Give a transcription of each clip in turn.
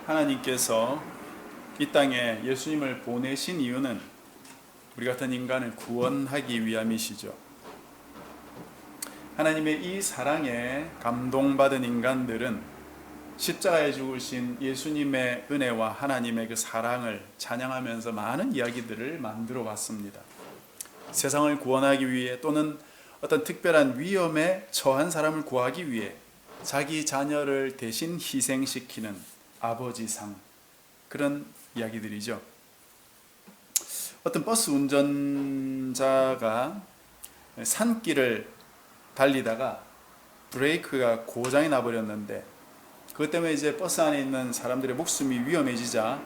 하나님께서 이 땅에 예수님을 보내신 이유는 우리 같은 인간을 구원하기 위함이시죠. 하나님의 이 사랑에 감동받은 인간들은 십자가에 죽으신 예수님의 은혜와 하나님의 그 사랑을 찬양하면서 많은 이야기들을 만들어 왔습니다. 세상을 구원하기 위해 또는 어떤 특별한 위험에 처한 사람을 구하기 위해 자기 자녀를 대신 희생시키는 아버지상, 그런 이야기들이죠. 어떤 버스 운전자가 산길을 달리다가 브레이크가 고장이 나버렸는데 그것 때문에 이제 버스 안에 있는 사람들의 목숨이 위험해지자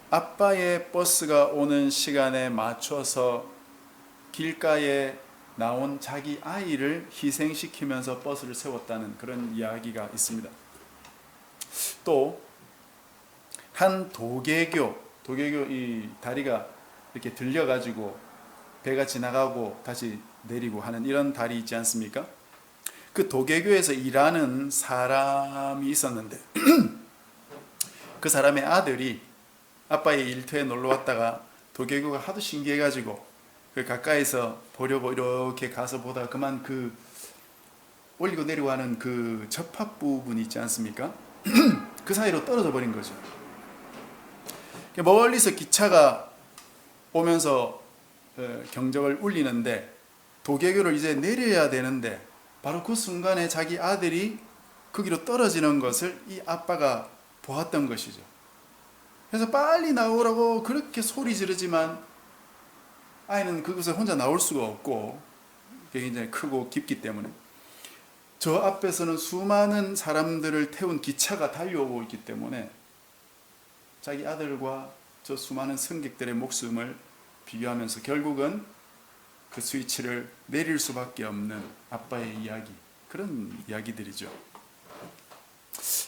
아빠의 버스가 오는 시간에 맞춰서 길가에 나온 자기 아이를 희생시키면서 버스를 세웠다는 그런 이야기가 있습니다. 또 한 도개교 이 다리가 이렇게 들려가지고 배가 지나가고 다시 내리고 하는 이런 다리 있지 않습니까? 그 도개교에서 일하는 사람이 있었는데 그 사람의 아들이 아빠의 일터에 놀러 왔다가 도개교가 하도 신기해가지고 그 가까이서 보려고 이렇게 가서 보다가 그만 그 올리고 내리고 하는 그 접합 부분 있지 않습니까? 그 사이로 떨어져 버린 거죠. 멀리서 기차가 오면서 경적을 울리는데 도개교를 이제 내려야 되는데 바로 그 순간에 자기 아들이 거기로 떨어지는 것을 이 아빠가 보았던 것이죠. 그래서 빨리 나오라고 그렇게 소리 지르지만 아이는 그곳에 혼자 나올 수가 없고 굉장히 크고 깊기 때문에 저 앞에서는 수많은 사람들을 태운 기차가 달려오고 있기 때문에 자기 아들과 저 수많은 승객들의 목숨을 비교하면서 결국은 그 스위치를 내릴 수밖에 없는 아빠의 이야기, 그런 이야기들이죠.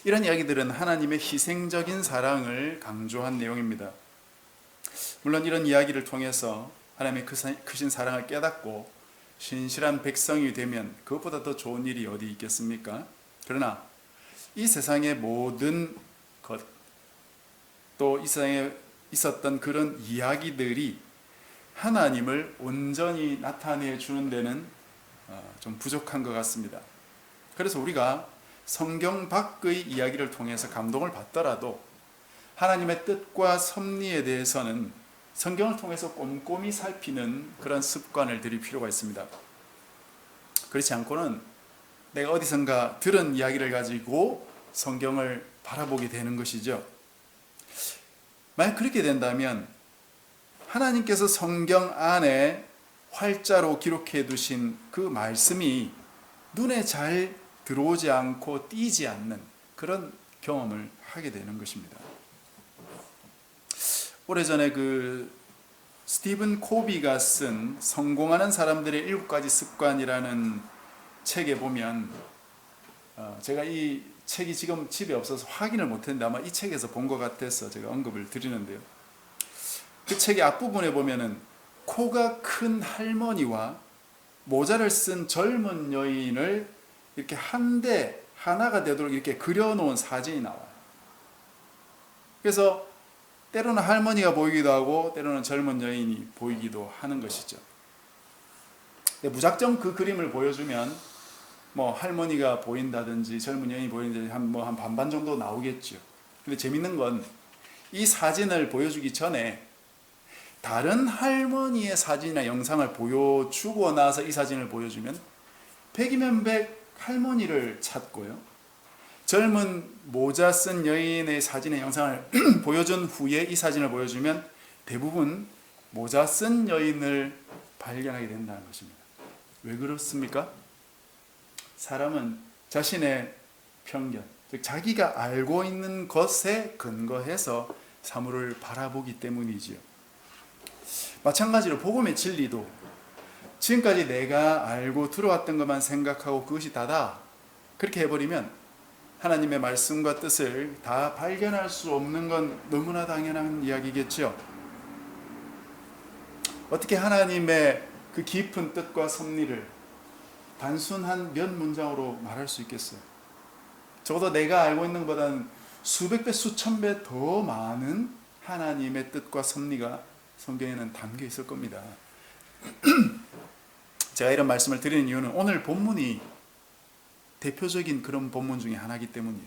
이런 이야기들은 하나님의 희생적인 사랑을 강조한 내용입니다. 물론 이런 이야기를 통해서 하나님의 크신 사랑을 깨닫고 신실한 백성이 되면 그것보다 더 좋은 일이 어디 있겠습니까? 그러나 이 세상의 모든 것, 또 이 세상에 있었던 그런 이야기들이 하나님을 온전히 나타내 주는 데는 좀 부족한 것 같습니다. 그래서 우리가 성경 밖의 이야기를 통해서 감동을 받더라도 하나님의 뜻과 섭리에 대해서는 성경을 통해서 꼼꼼히 살피는 그런 습관을 들일 필요가 있습니다. 그렇지 않고는 내가 어디선가 들은 이야기를 가지고 성경을 바라보게 되는 것이죠. 만약 그렇게 된다면 하나님께서 성경 안에 활자로 기록해 두신 그 말씀이 눈에 잘 들어오지 않고 띄지 않는 그런 경험을 하게 되는 것입니다. 오래전에 그 스티븐 코비가 쓴 성공하는 사람들의 7가지 습관이라는 책에 보면 제가 이 책이 지금 집에 없어서 확인을 못했는데 아마 이 책에서 본 것 같아서 제가 언급을 드리는데요. 그 책의 앞부분에 보면은 코가 큰 할머니와 모자를 쓴 젊은 여인을 이렇게 하나가 되도록 이렇게 그려놓은 사진이 나와요. 그래서 때로는 할머니가 보이기도 하고 때로는 젊은 여인이 보이기도 하는 것이죠. 근데 무작정 그 그림을 보여주면 뭐 할머니가 보인다든지 젊은 여인이 보이는지 한 반반 정도 나오겠죠. 근데 재밌는 건 이 사진을 보여주기 전에 다른 할머니의 사진이나 영상을 보여주고 나서 이 사진을 보여주면 100이면 100 할머니를 찾고요. 젊은 모자 쓴 여인의 사진의 영상을 보여준 후에 이 사진을 보여주면 대부분 모자 쓴 여인을 발견하게 된다는 것입니다. 왜 그렇습니까? 사람은 자신의 편견, 즉 자기가 알고 있는 것에 근거해서 사물을 바라보기 때문이지요. 마찬가지로 복음의 진리도 지금까지 내가 알고 들어왔던 것만 생각하고 그것이 다다 그렇게 해버리면 하나님의 말씀과 뜻을 다 발견할 수 없는 건 너무나 당연한 이야기겠죠. 어떻게 하나님의 그 깊은 뜻과 섭리를 단순한 몇 문장으로 말할 수 있겠어요? 적어도 내가 알고 있는 것보다는 수백 배, 수천 배 더 많은 하나님의 뜻과 섭리가 성경에는 담겨 있을 겁니다. 제가 이런 말씀을 드리는 이유는 오늘 본문이 대표적인 그런 본문 중에 하나이기 때문이에요.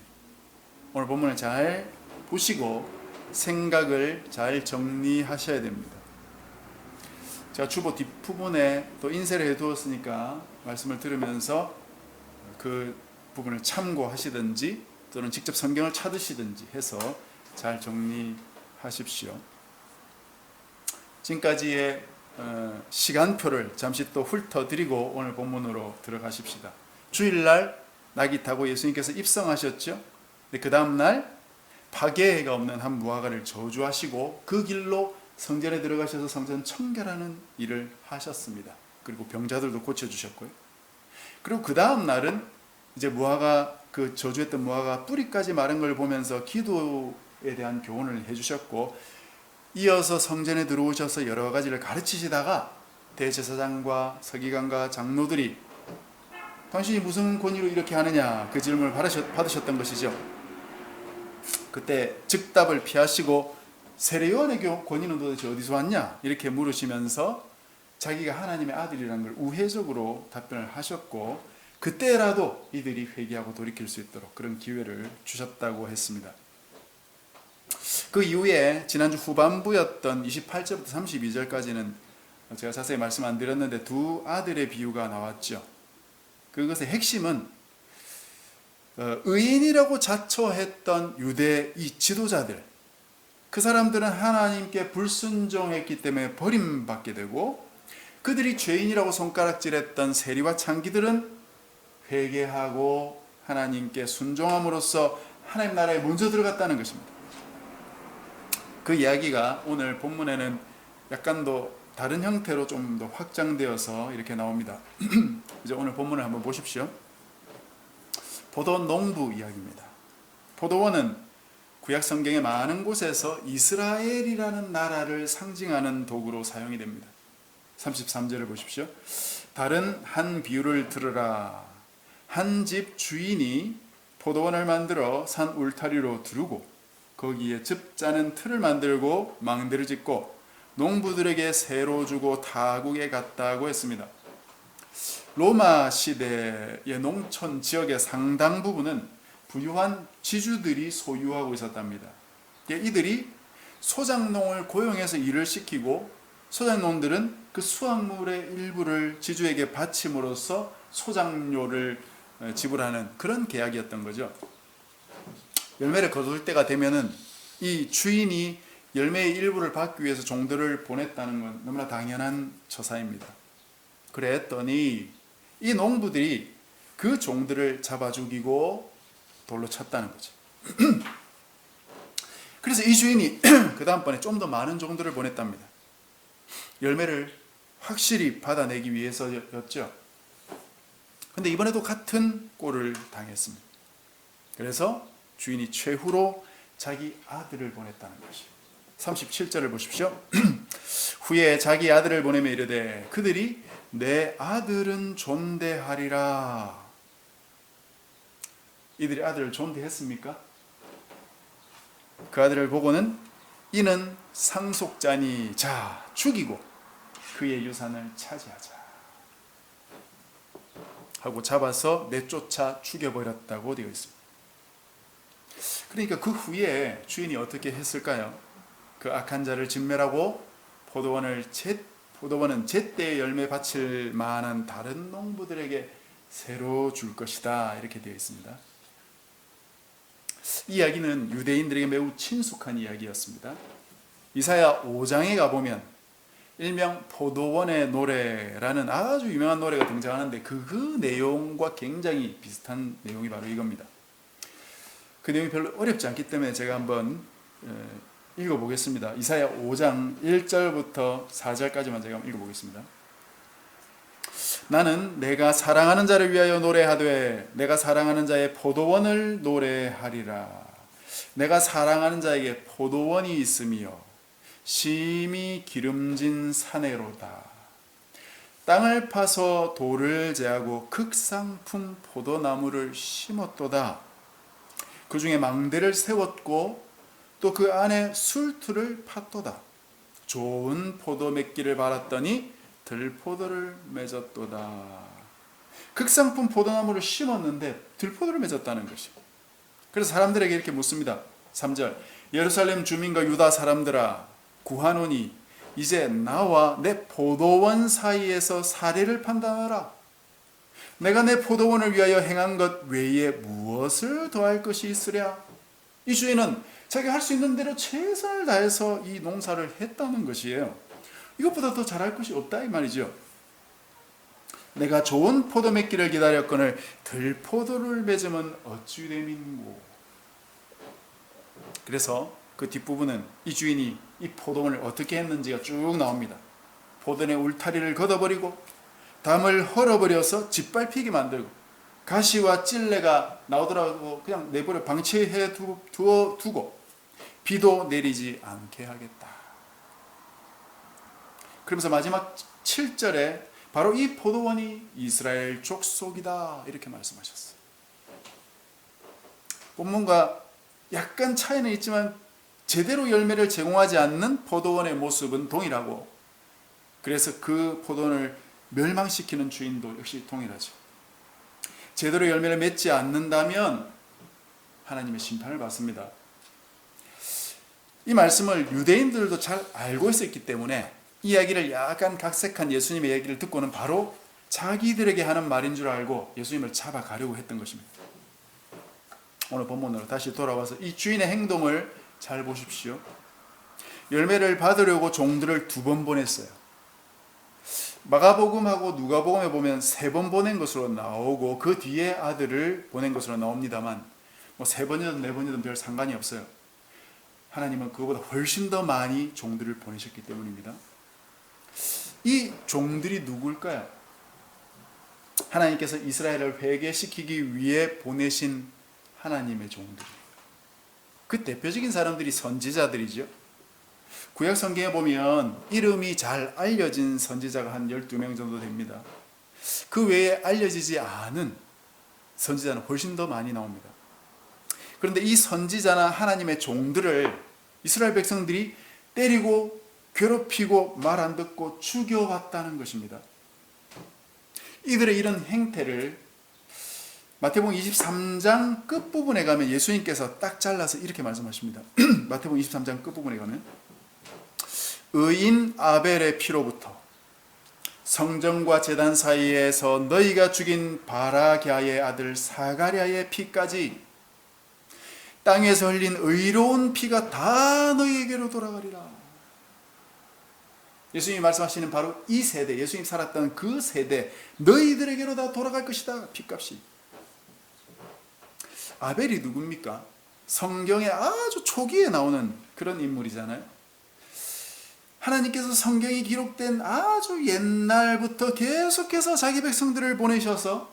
오늘 본문을 잘 보시고 생각을 잘 정리하셔야 됩니다. 제가 주보 뒷부분에 또 인쇄를 해두었으니까 말씀을 들으면서 그 부분을 참고하시든지 또는 직접 성경을 찾으시든지 해서 잘 정리하십시오. 지금까지의 시간표를 잠시 또 훑어드리고 오늘 본문으로 들어가십시다. 주일날 나귀 타고 예수님께서 입성하셨죠. 그 다음날 파괴가 없는 한 무화과를 저주하시고 그 길로 성전에 들어가셔서 성전 청결하는 일을 하셨습니다. 그리고 병자들도 고쳐주셨고요. 그리고 그 다음 날은 이제 무화과, 그 저주했던 무화과 뿌리까지 마른 걸 보면서 기도에 대한 교훈을 해주셨고, 이어서 성전에 들어오셔서 여러 가지를 가르치시다가 대제사장과 서기관과 장로들이 당신이 무슨 권위로 이렇게 하느냐, 그 질문을 받으셨던 것이죠. 그때 즉답을 피하시고 세례요한의 권위는 도대체 어디서 왔냐 이렇게 물으시면서 자기가 하나님의 아들이라는 걸 우회적으로 답변을 하셨고, 그때라도 이들이 회개하고 돌이킬 수 있도록 그런 기회를 주셨다고 했습니다. 그 이후에 지난주 후반부였던 28절부터 32절까지는 제가 자세히 말씀 안 드렸는데 두 아들의 비유가 나왔죠. 그것의 핵심은 의인이라고 자처했던 유대 이 지도자들, 그 사람들은 하나님께 불순종했기 때문에 버림받게 되고, 그들이 죄인이라고 손가락질했던 세리와 창기들은 회개하고 하나님께 순종함으로써 하나님 나라에 먼저 들어갔다는 것입니다. 그 이야기가 오늘 본문에는 약간 더 다른 형태로 좀 더 확장되어서 이렇게 나옵니다. 이제 오늘 본문을 한번 보십시오. 포도원 농부 이야기입니다. 포도원은 구약 성경의 많은 곳에서 이스라엘이라는 나라를 상징하는 도구로 사용이 됩니다. 33절을 보십시오. 다른 한 비유를 들으라. 한 집 주인이 포도원을 만들어 산 울타리로 두르고 거기에 즙 짜는 틀을 만들고 망대를 짓고 농부들에게 새로 주고 타국에 갔다고 했습니다. 로마 시대의 농촌 지역의 상당 부분은 부유한 지주들이 소유하고 있었답니다. 이들이 소작농을 고용해서 일을 시키고 소작농들은 그 수확물의 일부를 지주에게 바침으로써 소작료를 지불하는 그런 계약이었던 거죠. 열매를 거둘 때가 되면은 이 주인이 열매의 일부를 받기 위해서 종들을 보냈다는 건 너무나 당연한 처사입니다. 그랬더니 이 농부들이 그 종들을 잡아 죽이고 돌로 쳤다는 거죠. 그래서 이 주인이 그 다음번에 좀 더 많은 종들을 보냈답니다. 열매를 확실히 받아내기 위해서였죠. 근데 이번에도 같은 꼴을 당했습니다. 그래서 주인이 최후로 자기 아들을 보냈다는 것이에요. 37절을 보십시오. 후에 자기 아들을 보내며 이르되 그들이 내 아들은 존대하리라. 이들이 아들을 존대했습니까? 그 아들을 보고는 이는 상속자니 자 죽이고 그의 유산을 차지하자 하고 잡아서 내쫓아 죽여버렸다고 되어 있습니다. 그러니까 그 후에 주인이 어떻게 했을까요? 그 악한 자를 진멸하고 포도원은 제때에 열매 바칠 만한 다른 농부들에게 새로 줄 것이다 이렇게 되어 있습니다. 이 이야기는 유대인들에게 매우 친숙한 이야기였습니다. 이사야 5장에 가보면 일명 포도원의 노래라는 아주 유명한 노래가 등장하는데 그 내용과 굉장히 비슷한 내용이 바로 이겁니다. 그 내용이 별로 어렵지 않기 때문에 제가 한번 읽어보겠습니다. 이사야 5장 1절부터 4절까지만 제가 읽어보겠습니다. 나는 내가 사랑하는 자를 위하여 노래하되 내가 사랑하는 자의 포도원을 노래하리라. 내가 사랑하는 자에게 포도원이 있으며 심히 기름진 사내로다. 땅을 파서 돌을 제하고 극상품 포도나무를 심었도다. 그 중에 망대를 세웠고 또 그 안에 술틀을 팠도다. 좋은 포도 맺기를 바랐더니 들포도를 맺었도다. 극상품 포도나무를 심었는데 들포도를 맺었다는 것입니다. 그래서 사람들에게 이렇게 묻습니다. 3절 예루살렘 주민과 유다 사람들아 구하노니 이제 나와 내 포도원 사이에서 사례를 판단하라. 내가 내 포도원을 위하여 행한 것 외에 무엇을 더할 것이 있으랴. 이 주인은 자기가 할 수 있는 대로 최선을 다해서 이 농사를 했다는 것이에요. 이것보다 더 잘할 것이 없다 이 말이죠. 내가 좋은 포도 맺기를 기다렸거늘 들포도를 맺으면 어찌 됨인고. 그래서 그 뒷부분은 이 주인이 이 포도원을 어떻게 했는지가 쭉 나옵니다. 포도원의 울타리를 걷어버리고 담을 헐어버려서 짓밟히게 만들고 가시와 찔레가 나오더라도 그냥 내버려 방치해 두고 비도 내리지 않게 하겠다. 그러면서 마지막 7절에 바로 이 포도원이 이스라엘 족속이다 이렇게 말씀하셨어요. 본문과 약간 차이는 있지만 제대로 열매를 제공하지 않는 포도원의 모습은 동일하고, 그래서 그 포도원을 멸망시키는 주인도 역시 동일하죠. 제대로 열매를 맺지 않는다면 하나님의 심판을 받습니다. 이 말씀을 유대인들도 잘 알고 있었기 때문에 이 이야기를 약간 각색한 예수님의 얘기를 듣고는 바로 자기들에게 하는 말인 줄 알고 예수님을 잡아가려고 했던 것입니다. 오늘 본문으로 다시 돌아와서 이 주인의 행동을 잘 보십시오. 열매를 받으려고 종들을 2번 보냈어요. 마가복음하고 누가복음에 보면 3번 보낸 것으로 나오고 그 뒤에 아들을 보낸 것으로 나옵니다만 3번이든 4번이든 별 상관이 없어요. 하나님은 그거보다 훨씬 더 많이 종들을 보내셨기 때문입니다. 이 종들이 누굴까요? 하나님께서 이스라엘을 회개시키기 위해 보내신 하나님의 종들. 그 대표적인 사람들이 선지자들이죠. 구약 성경에 보면 이름이 잘 알려진 선지자가 한 12명 정도 됩니다. 그 외에 알려지지 않은 선지자는 훨씬 더 많이 나옵니다. 그런데 이 선지자나 하나님의 종들을 이스라엘 백성들이 때리고 괴롭히고 말 안 듣고 죽여왔다는 것입니다. 이들의 이런 행태를 마태복음 23장 끝부분에 가면 예수님께서 딱 잘라서 이렇게 말씀하십니다. 마태복음 23장 끝부분에 가면 의인 아벨의 피로부터 성전과 제단 사이에서 너희가 죽인 바라갸의 아들 사가랴의 피까지 땅에서 흘린 의로운 피가 다 너희에게로 돌아가리라. 예수님이 말씀하시는 바로 이 세대, 예수님이 살았던 그 세대, 너희들에게로 다 돌아갈 것이다. 피값이. 아벨이 누굽니까? 성경에 아주 초기에 나오는 그런 인물이잖아요. 하나님께서 성경이 기록된 아주 옛날부터 계속해서 자기 백성들을 보내셔서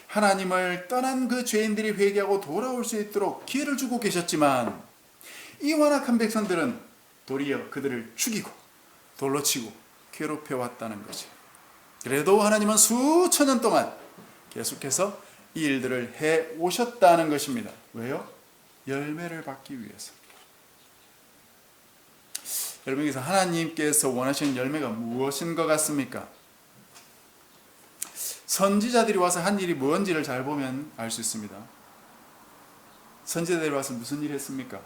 하나님을 떠난 그 죄인들이 회개하고 돌아올 수 있도록 기회를 주고 계셨지만 이 완악한 백성들은 도리어 그들을 죽이고 돌로 치고 괴롭혀왔다는 거죠. 그래도 하나님은 수천 년 동안 계속해서 이 일들을 해 오셨다는 것입니다. 왜요? 열매를 받기 위해서. 여러분께서 하나님께서 원하시는 열매가 무엇인 것 같습니까? 선지자들이 와서 한 일이 뭔지를 잘 보면 알 수 있습니다. 선지자들이 와서 무슨 일을 했습니까?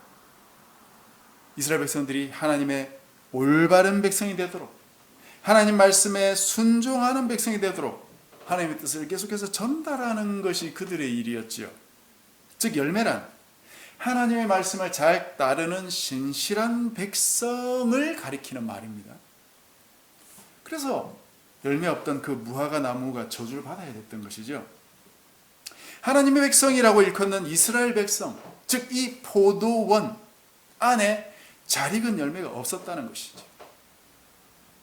이스라엘 백성들이 하나님의 올바른 백성이 되도록, 하나님 말씀에 순종하는 백성이 되도록 하나님의 뜻을 계속해서 전달하는 것이 그들의 일이었지요. 즉 열매란 하나님의 말씀을 잘 따르는 신실한 백성을 가리키는 말입니다. 그래서 열매 없던 그 무화과 나무가 저주를 받아야 됐던 것이죠. 하나님의 백성이라고 일컫는 이스라엘 백성, 즉 이 포도원 안에 잘 익은 열매가 없었다는 것이죠.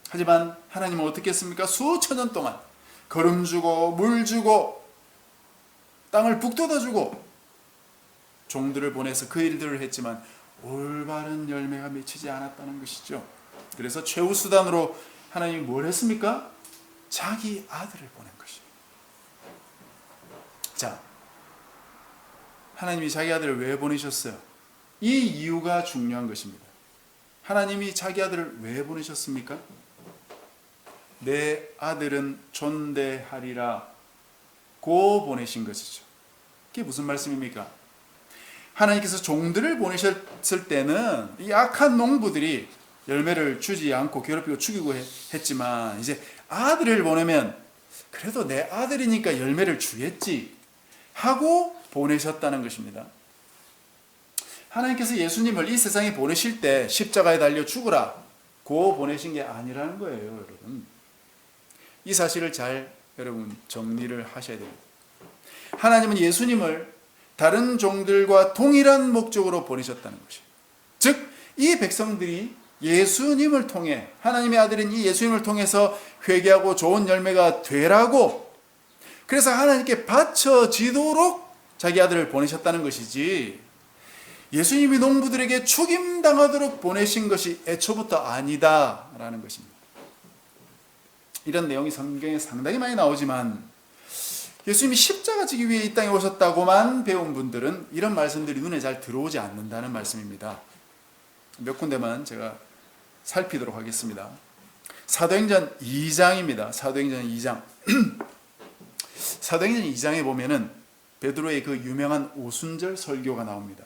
하지만 하나님은 어떻게 했습니까? 수천 년 동안 거름 주고 물 주고 땅을 북돋아 주고 종들을 보내서 그 일들을 했지만 올바른 열매가 맺히지 않았다는 것이죠. 그래서 최후 수단으로 하나님이 뭘 했습니까? 자기 아들을 보낸 것입니다. 자, 하나님이 자기 아들을 왜 보내셨어요? 이 이유가 중요한 것입니다. 하나님이 자기 아들을 왜 보내셨습니까? 내 아들은 존대하리라 고 보내신 것이죠. 그게 무슨 말씀입니까? 하나님께서 종들을 보내셨을 때는 이 악한 농부들이 열매를 주지 않고 괴롭히고 죽이고 했지만, 이제 아들을 보내면 그래도 내 아들이니까 열매를 주겠지 하고 보내셨다는 것입니다. 하나님께서 예수님을 이 세상에 보내실 때 십자가에 달려 죽으라 고 보내신 게 아니라는 거예요, 여러분. 이 사실을 잘 여러분 정리를 하셔야 됩니다. 하나님은 예수님을 다른 종들과 동일한 목적으로 보내셨다는 것이에요. 즉, 이 백성들이 예수님을 통해, 하나님의 아들인 이 예수님을 통해서 회개하고 좋은 열매가 되라고, 그래서 하나님께 바쳐지도록 자기 아들을 보내셨다는 것이지, 예수님이 농부들에게 죽임당하도록 보내신 것이 애초부터 아니다라는 것입니다. 이런 내용이 성경에 상당히 많이 나오지만, 예수님이 십자가 지기 위해 이 땅에 오셨다고만 배운 분들은 이런 말씀들이 눈에 잘 들어오지 않는다는 말씀입니다. 몇 군데만 제가 살피도록 하겠습니다. 사도행전 2장입니다. 사도행전 2장. 사도행전 2장에 보면은 베드로의 그 유명한 오순절 설교가 나옵니다.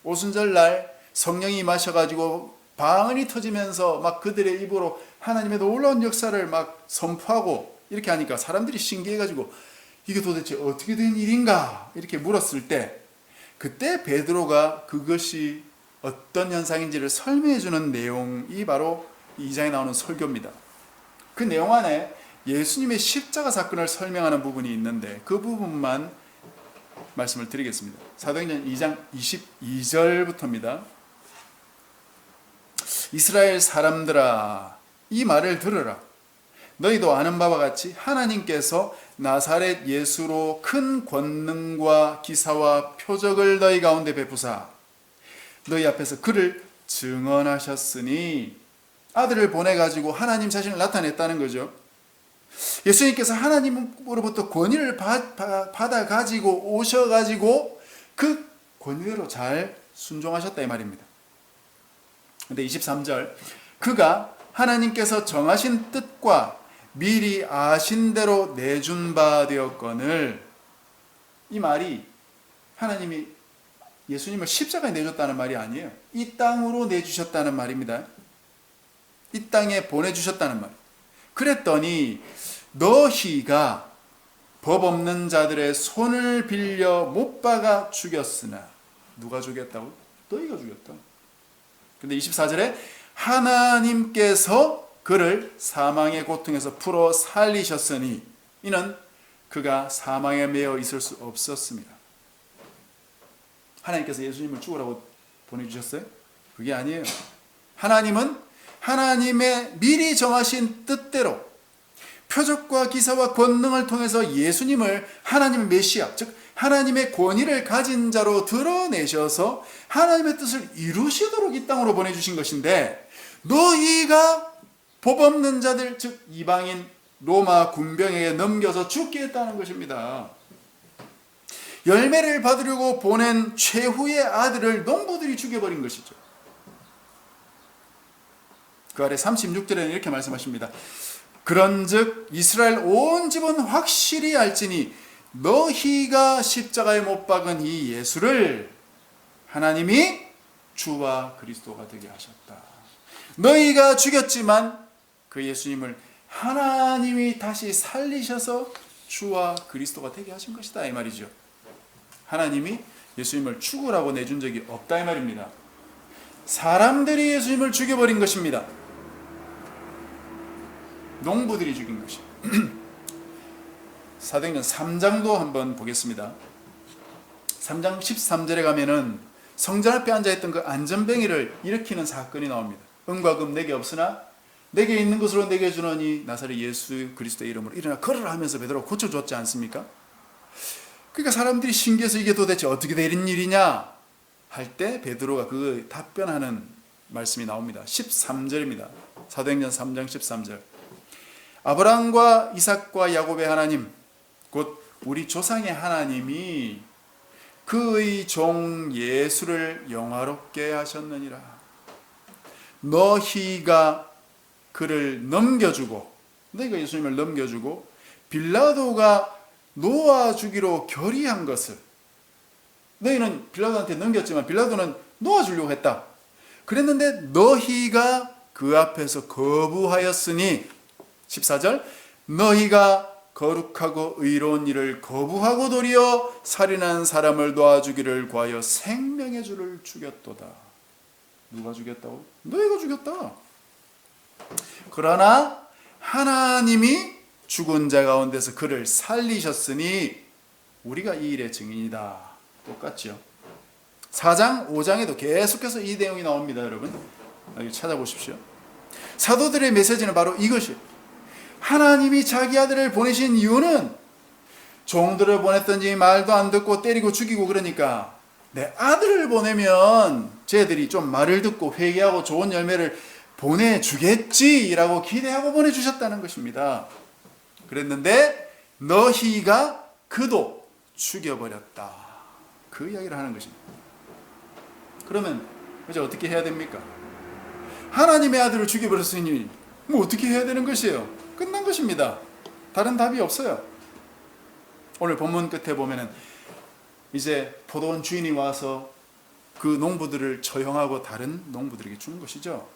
오순절 날 성령이 임하셔가지고 방언이 터지면서 막 그들의 입으로 하나님의 놀라운 역사를 막 선포하고 이렇게 하니까 사람들이 신기해가지고 이게 도대체 어떻게 된 일인가 이렇게 물었을 때, 그때 베드로가 그것이 어떤 현상인지를 설명해 주는 내용이 바로 2장에 나오는 설교입니다. 그 내용 안에 예수님의 십자가 사건을 설명하는 부분이 있는데 그 부분만 말씀을 드리겠습니다. 사도행전 2장 22절부터입니다. 이스라엘 사람들아, 이 말을 들으라. 너희도 아는 바와 같이 하나님께서 나사렛 예수로 큰 권능과 기사와 표적을 너희 가운데 베푸사 너희 앞에서 그를 증언하셨으니, 아들을 보내가지고 하나님 자신을 나타냈다는 거죠. 예수님께서 하나님으로부터 권위를 받아가지고 오셔가지고 그 권위대로 잘 순종하셨다 이 말입니다. 근데 23절, 그가 하나님께서 정하신 뜻과 미리 아신 대로 내준 바 되었거늘, 이 말이 하나님이 예수님을 십자가에 내줬다는 말이 아니에요. 이 땅으로 내주셨다는 말입니다. 이 땅에 보내주셨다는 말. 그랬더니 너희가 법 없는 자들의 손을 빌려 못 박아 죽였으나, 누가 죽였다고? 너희가 죽였다. 근데 24절에 하나님께서 그를 사망의 고통에서 풀어 살리셨으니, 이는 그가 사망에 매여 있을 수 없었습니다. 하나님께서 예수님을 죽으라고 보내주셨어요? 그게 아니에요. 하나님은 하나님의 미리 정하신 뜻대로 표적과 기사와 권능을 통해서 예수님을 하나님의 메시아, 즉 하나님의 권위를 가진 자로 드러내셔서 하나님의 뜻을 이루시도록 이 땅으로 보내주신 것인데, 너희가 법 없는 자들, 즉 이방인 로마 군병에게 넘겨서 죽게 했다는 것입니다. 열매를 받으려고 보낸 최후의 아들을 농부들이 죽여버린 것이죠. 그 아래 36절에는 이렇게 말씀하십니다. 그런즉 이스라엘 온 집은 확실히 알지니 너희가 십자가에 못 박은 이 예수를 하나님이 주와 그리스도가 되게 하셨다. 너희가 죽였지만 그 예수님을 하나님이 다시 살리셔서 주와 그리스도가 되게 하신 것이다 이 말이죠. 하나님이 예수님을 죽으라고 내준 적이 없다 이 말입니다. 사람들이 예수님을 죽여버린 것입니다. 농부들이 죽인 것입니다. 사도행전 3장도 한번 보겠습니다. 3장 13절에 가면은 성전 앞에 앉아있던 그 안전뱅이를 일으키는 사건이 나옵니다. 은과 금 내게 없으나 내게 있는 것으로 내게 주노니 나사렛 예수 그리스도의 이름으로 일어나 걸으라 하면서 베드로가 고쳐줬지 않습니까? 그러니까 사람들이 신기해서 이게 도대체 어떻게 된 일이냐 할 때 베드로가 그 답변하는 말씀이 나옵니다. 13절입니다. 사도행전 3장 13절. 아브라함과 이삭과 야곱의 하나님 곧 우리 조상의 하나님이 그의 종 예수를 영화롭게 하셨느니라. 너희가 그를 넘겨주고, 너희가 예수님을 넘겨주고 빌라도가 놓아주기로 결의한 것을, 너희는 빌라도한테 넘겼지만 빌라도는 놓아주려고 했다. 그랬는데 너희가 그 앞에서 거부하였으니, 14절, 너희가 거룩하고 의로운 일을 거부하고 도리어 살인한 사람을 놓아주기를 구하여 생명의 주를 죽였도다. 누가 죽였다고? 너희가 죽였다. 그러나 하나님이 죽은 자 가운데서 그를 살리셨으니 우리가 이 일의 증인이다. 똑같죠. 4장, 5장에도 계속해서 이 내용이 나옵니다. 여러분 여기 찾아보십시오. 사도들의 메시지는 바로 이것이에요. 하나님이 자기 아들을 보내신 이유는 종들을 보냈던지 말도 안 듣고 때리고 죽이고 그러니까 내 아들을 보내면 쟤들이 좀 말을 듣고 회개하고 좋은 열매를 보내주겠지라고 기대하고 보내주셨다는 것입니다. 그랬는데 너희가 그도 죽여버렸다. 그 이야기를 하는 것입니다. 그러면 이제 어떻게 해야 됩니까? 하나님의 아들을 죽여버렸으니 뭐 어떻게 해야 되는 것이에요? 끝난 것입니다. 다른 답이 없어요. 오늘 본문 끝에 보면은 이제 포도원 주인이 와서 그 농부들을 처형하고 다른 농부들에게 주는 것이죠.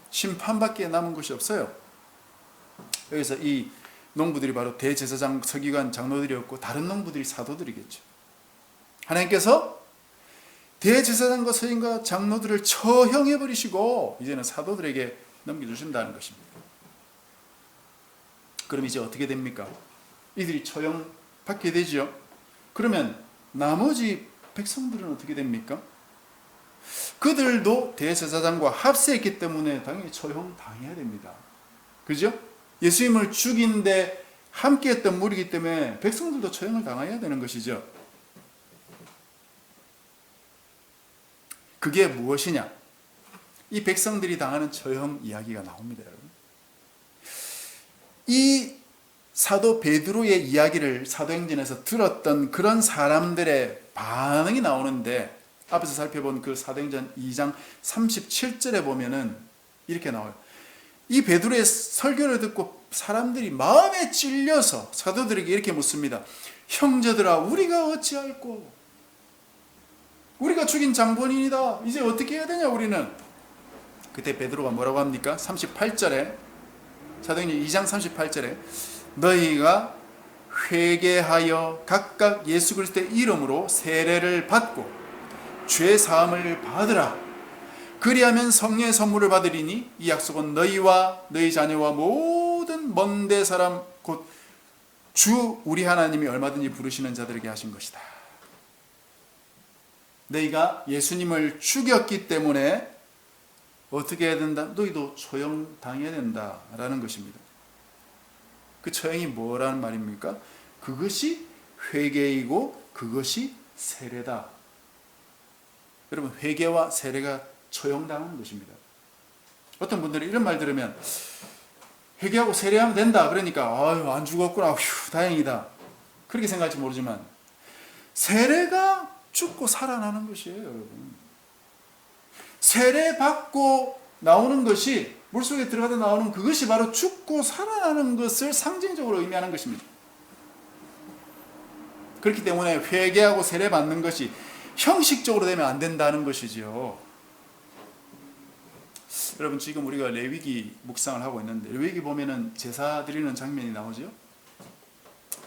심판밖에 남은 것이 없어요. 여기서 이 농부들이 바로 대제사장, 서기관, 장로들이었고 다른 농부들이 사도들이겠죠. 하나님께서 대제사장과 서기관과 장로들을 처형해버리시고 이제는 사도들에게 넘겨주신다는 것입니다. 그럼 이제 어떻게 됩니까? 이들이 처형받게 되죠. 그러면 나머지 백성들은 어떻게 됩니까? 그들도 대제사장과 합세했기 때문에 당연히 처형당해야 됩니다. 그죠? 예수님을 죽인데 함께했던 무리이기 때문에 백성들도 처형을 당해야 되는 것이죠. 그게 무엇이냐? 이 백성들이 당하는 처형 이야기가 나옵니다, 여러분. 이 사도 베드로의 이야기를 사도행전에서 들었던 그런 사람들의 반응이 나오는데, 앞에서 살펴본 그 사도행전 2장 37절에 보면은 이렇게 나와요. 이 베드로의 설교를 듣고 사람들이 마음에 찔려서 사도들에게 이렇게 묻습니다. 형제들아, 우리가 어찌할꼬? 우리가 죽인 장본인이다. 이제 어떻게 해야 되냐 우리는? 그때 베드로가 뭐라고 합니까? 38절에, 사도행전 2장 38절에 너희가 회개하여 각각 예수 그리스도의 이름으로 세례를 받고 죄 사함을 받으라. 그리하면 성령의 선물을 받으리니 이 약속은 너희와 너희 자녀와 모든 먼데 사람 곧 주 우리 하나님이 얼마든지 부르시는 자들에게 하신 것이다. 너희가 예수님을 죽였기 때문에 어떻게 해야 된다? 너희도 처형당해야 된다라는 것입니다. 그 처형이 뭐라는 말입니까? 그것이 회개이고 그것이 세례다. 여러분, 회개와 세례가 처형당하는 것입니다. 어떤 분들이 이런 말 들으면 회개하고 세례하면 된다. 그러니까 아유 안 죽었구나. 휴, 다행이다. 그렇게 생각할지 모르지만 세례가 죽고 살아나는 것이에요, 여러분. 세례 받고 나오는 것이, 물속에 들어가다 나오는 그것이 바로 죽고 살아나는 것을 상징적으로 의미하는 것입니다. 그렇기 때문에 회개하고 세례 받는 것이 형식적으로 되면 안 된다는 것이지요. 여러분, 지금 우리가 레위기 묵상을 하고 있는데 레위기 보면은 제사 드리는 장면이 나오죠.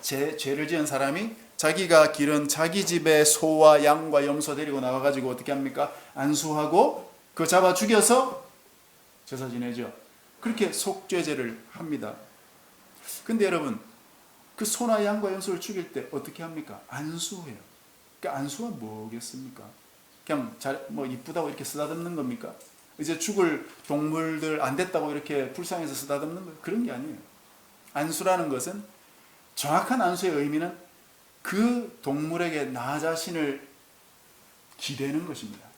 죄를 지은 사람이 자기가 기른 자기 집에 소와 양과 염소 데리고 나와가지고 어떻게 합니까? 안수하고 그거 잡아 죽여서 제사 지내죠. 그렇게 속죄제를 합니다. 근데 여러분, 그 소나 양과 염소를 죽일 때 어떻게 합니까? 안수해요. 그러니까 안수가 뭐겠습니까? 그냥 뭐 이쁘다고 이렇게 쓰다듬는 겁니까? 이제 죽을 동물들 안 됐다고 이렇게 불쌍해서 쓰다듬는 거, 그런 게 아니에요. 안수라는 것은, 정확한 안수의 의미는 그 동물에게 나 자신을 기대는 것입니다.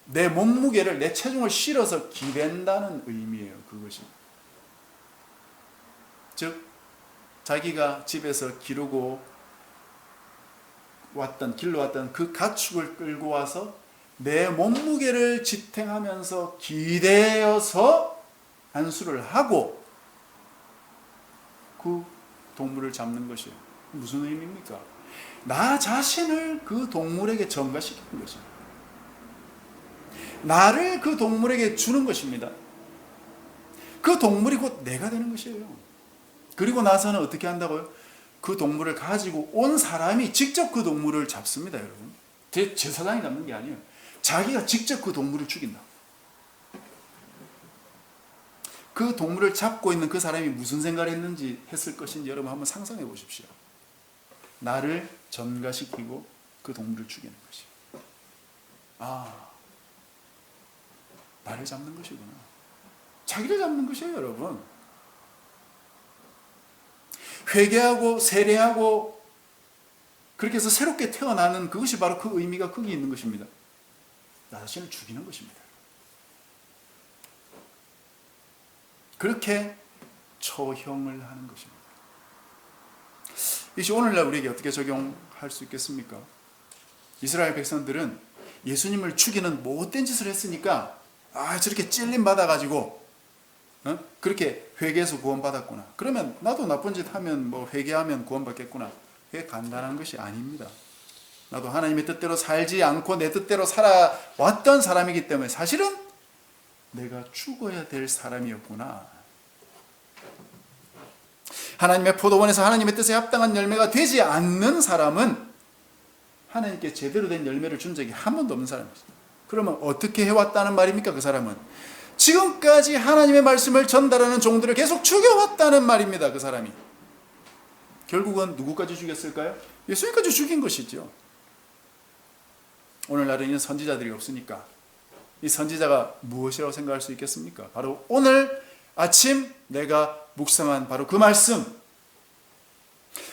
내 몸무게를, 내 체중을 실어서 기댄다는 의미예요. 그것이. 즉 자기가 집에서 기르고 길러왔던 그 가축을 끌고 와서 내 몸무게를 지탱하면서 기대어서 안수를 하고 그 동물을 잡는 것이에요. 무슨 의미입니까? 나 자신을 그 동물에게 전가시키는 것입니다. 나를 그 동물에게 주는 것입니다. 그 동물이 곧 내가 되는 것이에요. 그리고 나서는 어떻게 한다고요? 그 동물을 가지고 온 사람이 직접 그 동물을 잡습니다, 여러분. 제사장이 잡는 게 아니에요. 자기가 직접 그 동물을 죽인다. 그 동물을 잡고 있는 그 사람이 무슨 생각을 했을 것인지 여러분 한번 상상해 보십시오. 나를 전가시키고 그 동물을 죽이는 것이에요. 나를 잡는 것이구나. 자기를 잡는 것이에요, 여러분. 회개하고 세례하고 그렇게 해서 새롭게 태어나는 그것이 바로 그 의미가 거기 있는 것입니다. 나 자신을 죽이는 것입니다. 그렇게 초형을 하는 것입니다. 이것이 오늘날 우리에게 어떻게 적용할 수 있겠습니까? 이스라엘 백성들은 예수님을 죽이는 못된 짓을 했으니까 저렇게 찔림 받아가지고 그렇게 회개해서 구원받았구나. 그러면 나도 나쁜 짓 하면 회개하면 구원받겠구나. 그게 간단한 것이 아닙니다. 나도 하나님의 뜻대로 살지 않고 내 뜻대로 살아왔던 사람이기 때문에 사실은 내가 죽어야 될 사람이었구나. 하나님의 포도원에서 하나님의 뜻에 합당한 열매가 되지 않는 사람은 하나님께 제대로 된 열매를 준 적이 한 번도 없는 사람이죠. 그러면 어떻게 해왔다는 말입니까? 그 사람은 지금까지 하나님의 말씀을 전달하는 종들을 계속 죽여왔다는 말입니다. 그 사람이 결국은 누구까지 죽였을까요? 예수님까지 죽인 것이죠. 오늘날은 이런 선지자들이 없으니까 이 선지자가 무엇이라고 생각할 수 있겠습니까? 바로 오늘 아침 내가 묵상한 바로 그 말씀,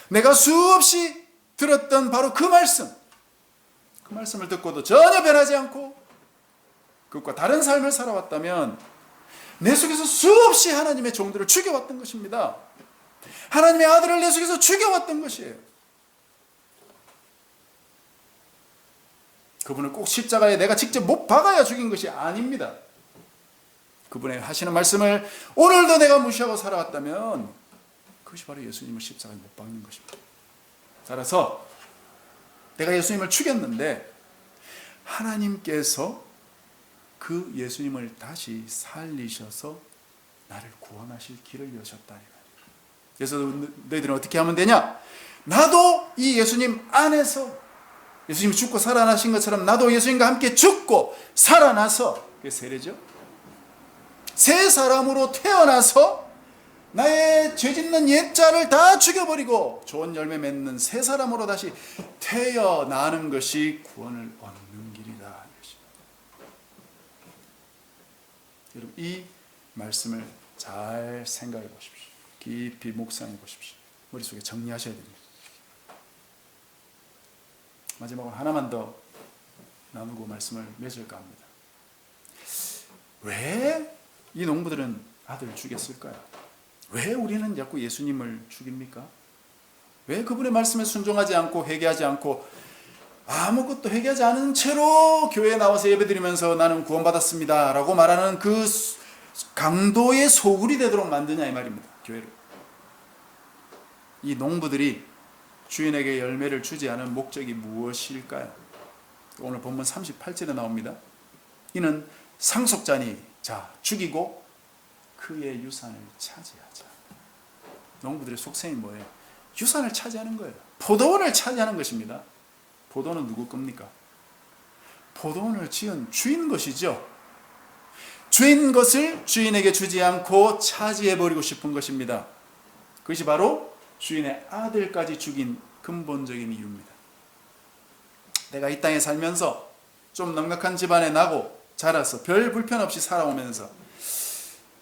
내가 수없이 들었던 바로 그 말씀을 듣고도 전혀 변하지 않고 그것과 다른 삶을 살아왔다면 내 속에서 수없이 하나님의 종들을 죽여왔던 것입니다. 하나님의 아들을 내 속에서 죽여왔던 것이에요. 그분을 꼭 십자가에 내가 직접 못 박아야 죽인 것이 아닙니다. 그분의 하시는 말씀을 오늘도 내가 무시하고 살아왔다면 그것이 바로 예수님을 십자가에 못 박는 것입니다. 따라서 내가 예수님을 죽였는데 하나님께서 그 예수님을 다시 살리셔서 나를 구원하실 길을 여셨다. 그래서 너희들은 어떻게 하면 되냐? 나도 이 예수님 안에서 예수님이 죽고 살아나신 것처럼 나도 예수님과 함께 죽고 살아나서, 그게 세례죠. 새 사람으로 태어나서 나의 죄짓는 옛자를 다 죽여버리고 좋은 열매 맺는 새 사람으로 다시 태어나는 것이 구원을 얻는 길이다. 여러분, 이 말씀을 잘 생각해 보십시오. 깊이 묵상해 보십시오. 머릿속에 정리하셔야 됩니다. 마지막으로 하나만 더 나누고 말씀을 맺을까 합니다. 왜 이 농부들은 아들을 죽였을까요? 왜 우리는 자꾸 예수님을 죽입니까? 왜 그분의 말씀에 순종하지 않고 회개하지 않고 아무것도 회개하지 않은 채로 교회에 나와서 예배드리면서 나는 구원받았습니다 라고 말하는 그 강도의 소굴이 되도록 만드냐 이 말입니다. 교회를. 이 농부들이 주인에게 열매를 주지 않은 목적이 무엇일까요? 오늘 본문 38절에 나옵니다. 이는 상속자니 자 죽이고 그의 유산을 차지하자. 농부들의 속셈이 뭐예요? 유산을 차지하는 거예요. 포도원을 차지하는 것입니다. 포도는 누구 겁니까? 포도원을 지은 주인 것이죠. 주인 것을 주인에게 주지 않고 차지해버리고 싶은 것입니다. 그것이 바로 주인의 아들까지 죽인 근본적인 이유입니다. 내가 이 땅에 살면서 좀 넉넉한 집안에 나고 자라서 별 불편 없이 살아오면서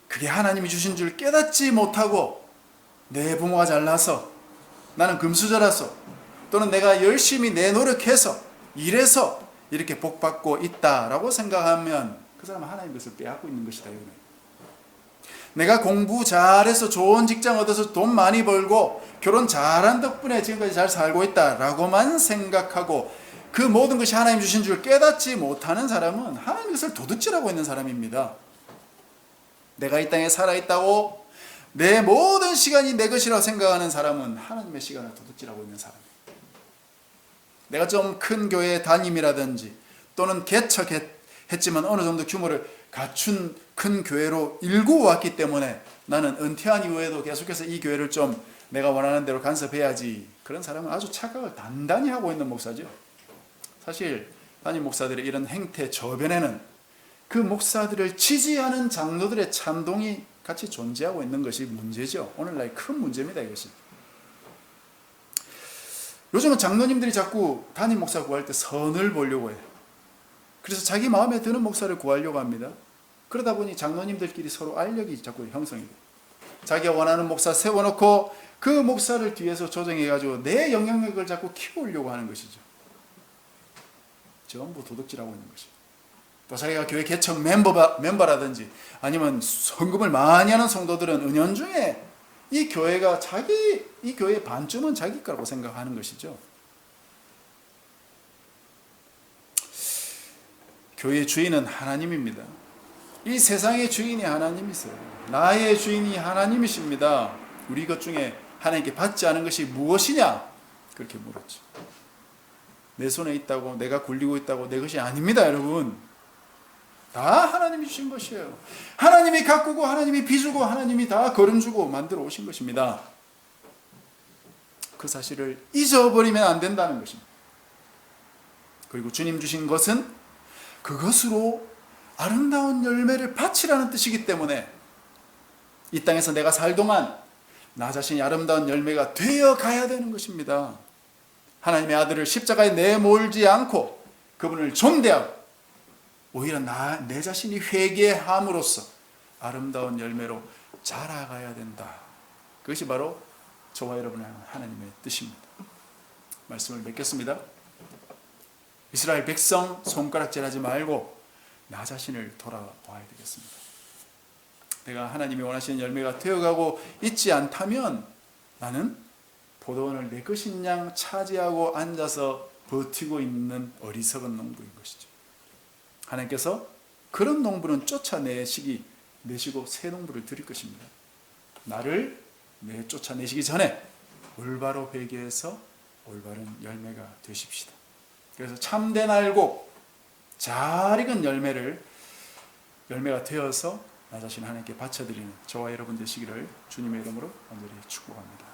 그게 하나님이 주신 줄 깨닫지 못하고 내 부모가 잘나서 나는 금수저라서 또는 내가 열심히 내 노력해서 일해서 이렇게 복받고 있다라고 생각하면 그 사람은 하나님의 것을 빼앗고 있는 것이다. 내가 공부 잘해서 좋은 직장 얻어서 돈 많이 벌고 결혼 잘한 덕분에 지금까지 잘 살고 있다라고만 생각하고 그 모든 것이 하나님 주신 줄 깨닫지 못하는 사람은 하나님 것을 도둑질하고 있는 사람입니다. 내가 이 땅에 살아있다고 내 모든 시간이 내 것이라고 생각하는 사람은 하나님의 시간을 도둑질하고 있는 사람입니다. 내가 좀 큰 교회 담임이라든지 또는 개척했지만 어느 정도 규모를 갖춘 큰 교회로 일구 왔기 때문에 나는 은퇴한 이후에도 계속해서 이 교회를 좀 내가 원하는 대로 간섭해야지. 그런 사람은 아주 착각을 단단히 하고 있는 목사죠. 사실 담임 목사들의 이런 행태 저변에는 그 목사들을 지지하는 장로들의 찬동이 같이 존재하고 있는 것이 문제죠. 오늘날 큰 문제입니다, 이것이. 요즘은 장로님들이 자꾸 담임 목사 구할 때 선을 보려고 해요. 그래서 자기 마음에 드는 목사를 구하려고 합니다. 그러다 보니 장로님들끼리 서로 알력이 자꾸 형성이 돼요. 자기가 원하는 목사 세워놓고 그 목사를 뒤에서 조정해가지고 내 영향력을 자꾸 키우려고 하는 것이죠. 전부 도둑질하고 있는 것이죠. 또 자기가 교회 개척 멤버라든지 아니면 헌금을 많이 하는 성도들은 은연중에 이 교회가 이 교회의 반쯤은 자기 거라고 생각하는 것이죠. 교회의 주인은 하나님입니다. 이 세상의 주인이 하나님이세요. 나의 주인이 하나님이십니다. 우리 것 중에 하나님께 받지 않은 것이 무엇이냐? 그렇게 물었죠. 내 손에 있다고, 내가 굴리고 있다고 내 것이 아닙니다, 여러분. 다 하나님이 주신 것이에요. 하나님이 가꾸고 하나님이 빚주고 하나님이 다 거름주고 만들어 오신 것입니다. 그 사실을 잊어버리면 안 된다는 것입니다. 그리고 주님 주신 것은 그것으로 아름다운 열매를 바치라는 뜻이기 때문에 이 땅에서 내가 살 동안 나 자신이 아름다운 열매가 되어 가야 되는 것입니다. 하나님의 아들을 십자가에 내몰지 않고 그분을 존대하고 오히려 내 자신이 회개함으로써 아름다운 열매로 자라가야 된다. 그것이 바로 저와 여러분의 하나님의 뜻입니다. 말씀을 맺겠습니다. 이스라엘 백성 손가락질하지 말고 나 자신을 돌아봐야 되겠습니다. 내가 하나님이 원하시는 열매가 되어가고 있지 않다면 나는 포도원을 내 것인 양 차지하고 앉아서 버티고 있는 어리석은 농부인 것이죠. 하나님께서 그런 농부는 쫓아내시고 새 농부를 드릴 것입니다. 나를 쫓아내시기 전에 올바로 회개해서 올바른 열매가 되십시다. 그래서 참된 알곡, 잘 익은 열매가 되어서 나 자신 하나님께 바쳐드리는 저와 여러분 되시기를 주님의 이름으로 간절히 축복합니다.